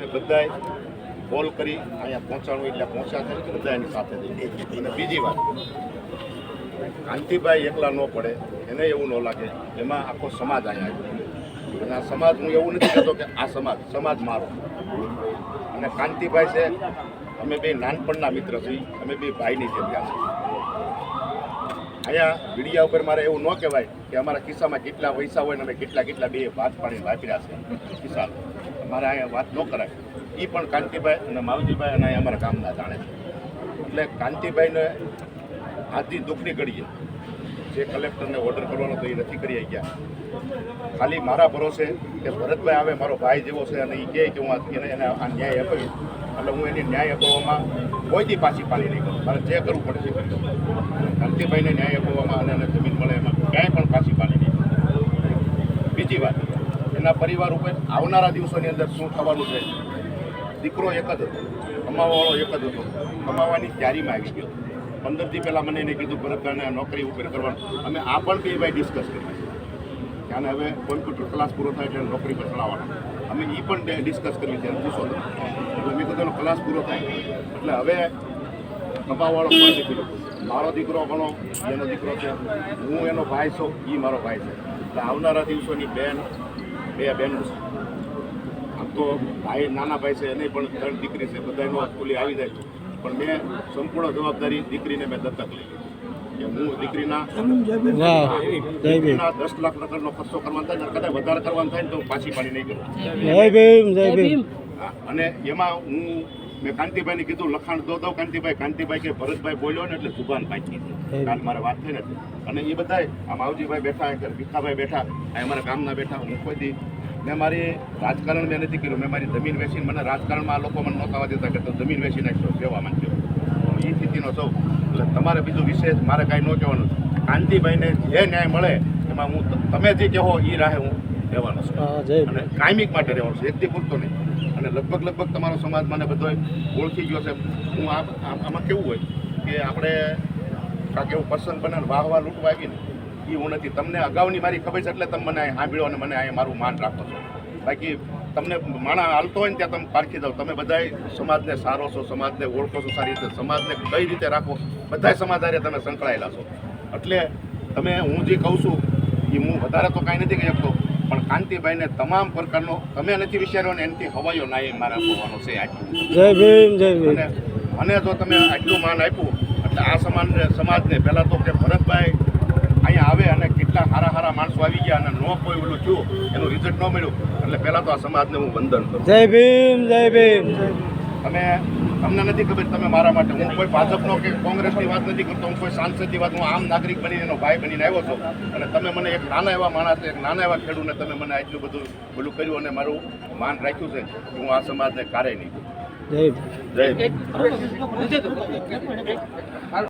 અમે બધાએ કોલ કરી અહીંયા પહોંચાડવું એટલે પહોંચ્યા છે બધા એની સાથે થઈ. અને બીજી વાત, કાંતિભાઈ એકલા ન પડે, એને એવું ન લાગે, એમાં આખો સમાજ અહીંયા આવ્યો. અને આ સમાજ, હું એવું નથી કહેતો કે આ સમાજ મારો. અને કાંતિભાઈ છે, અમે બે નાનપણના મિત્ર છીએ, અમે બે ભાઈની જેમ ગયા છીએ. અહીંયા મીડિયા ઉપર મારે એવું ન કહેવાય કે અમારા કિસ્સામાં કેટલા પૈસા હોય ને અમે કેટલા બે ભાત પાણી વાપર્યા છે કિસ્સા. અમારે અહીંયા વાત ન કરાય. એ પણ કાંતિભાઈ અને માવજીભાઈ અને અહીંયા અમારા ગામના જાણે છે. એટલે કાંતિભાઈને આજની દુઃખની ઘડીએ જે કલેક્ટરને ઓર્ડર કરવાનો તો એ નથી કરી ગયા. ખાલી મારા ભરોસે કે ભરતભાઈ આવે, મારો ભાઈ જેવો છે, અને એ કહે કે હું એને આ ન્યાય અપાવીશ, એટલે હું એને ન્યાય અપાવવામાં કોઈથી પાછી પાડી નહીં કરું. મારે જે કરવું પડે છે કાંતિભાઈને ન્યાય અપાવવામાં અને એને જમીન મળે એમાં ક્યાંય પણ પાછી પાડી નહીં. બીજી વાત, એના પરિવાર ઉપર આવનારા દિવસોની અંદર શું થવાનું છે. દીકરો એક જ હતો, કમાવાવાળો એક જ હતો, કમાવાની તૈયારીમાં આવી ગયો. 15 દી પહેલાં મને એને કીધું ભરતભાઈને નોકરી ઉપર કરવાનું. અમે આ પણ બે ભાઈ ડિસ્કસ કરી કે આને હવે કોમ્પ્યુટર ક્લાસ પૂરો થાય એટલે નોકરી પર ચલાવવાનો. અમે એ પણ ડિસ્કસ કરવી છે, પૂછો તો. એટલે મેં કીધું ક્લાસ પૂરો થાય એટલે હવે કમાવાવાળો કોઈ નથી. મારો દીકરો ઘણો, એનો દીકરો છે, હું એનો ભાઈ છું, એ મારો ભાઈ છે. એટલે આવનારા દિવસોની બે બહેનો છે. આમ તો ભાઈ નાના ભાઈ છે, એને પણ 3 દીકરી છે, બધાનો સ્કૂલે આવી જાય. પણ મેં સંપૂર્ણ જવાબદારી દીકરીને મેં દત્તક લઈ લીધી. હું દીકરીના 10 લાખ નગરનો ખર્ચો કરવાનો થાય ને કદાચ વધારે કરવાનો થાય ને તો પાછી પાડી નહીં કરું. અને એમાં મેં કાંતિભાઈને કીધું લખાણ દો કાંતિભાઈ કે ભરતભાઈ બોલ્યો ને એટલે જુબાન પાકી કાલ મારે વાત થઈ નથી. અને એ બધાય આ માવજીભાઈ બેઠા, ભીખાભાઈ બેઠા, અમારા ગામના બેઠા. હું કોઈ દી મેં મારી રાજકારણ મેં નથી કર્યું. મેં મારી જમીન વેચીને, મને રાજકારણમાં આ લોકો મને નહોતા દેતા કે તો જમીન વેચી નાખશો, સેવા માંગ્યો. એ સ્થિતિનો સૌ. એટલે તમારે બીજું વિશેષ મારે કાંઈ ન કહેવાનું. કાંતિભાઈને જે ન્યાય મળે એમાં હું તમે જે કહો એ રાહે હું રહેવાનો છું, અને કાયમિક માટે રહેવાનું છું, એકથી પૂરતો નહીં. અને લગભગ તમારો સમાજ મને બધો ઓળખી ગયો છે. હું આમાં કેવું હોય કે આપણે કાંઈક એવું પસંદ બને વાહ લૂંટવા આવી ને એ હું નથી. તમને અગાઉની મારી ખબર છે એટલે તમે મને અહીં સાંભળ્યો અને મને અહીંયા મારું માન રાખો છો. બાકી તમને માણા હાલતો હોય ને ત્યાં તમે પારખી જાઓ. તમે બધાય સમાજને સારો છો, સમાજને ઓળખો છો સારી રીતે, સમાજને કઈ રીતે રાખો, બધાય સમાજ હારે તમે સંકળાયેલા છો. એટલે તમે હું જે કહું છું એ હું વધારે તો કાંઈ નથી કહી શકતો, પણ કાંતિભાઈને તમામ પ્રકારનો તમે નથી વિચાર્યો ને એનાથી હવાયો ના મારે આપવાનો છે. જય ભીમ, જય ભીમ. અને જો તમે આટલું માન આપ્યું એટલે આ સમાજને પહેલાં તો કે ભરતભાઈ અહીંયા આવે અને કેટલા સારા માણસો આવી ગયા અને ન કોઈ ઓલું થયું, એનું રિઝલ્ટ ન મળ્યું, એટલે પહેલાં તો આ સમાજને હું વંદન કરું. જય ભીમ, જય ભીમ. તમને નથી ખબર, તમે મારા માટે, હું કોઈ ભાજપનો કે કોંગ્રેસની વાત નથી કરતો, હું કોઈ સાંસદની વાત, હું આમ નાગરિક બનીને એનો ભાઈ બનીને આવ્યો છું. અને તમે મને એક નાના એવા માણસ, એક નાના એવા ખેડૂતને તમે મને આટલું બધું કર્યું અને મારું માન રાખ્યું છે કે હું આ સમાજને કારે નહીં. જય ભીમ. જય ભીમ.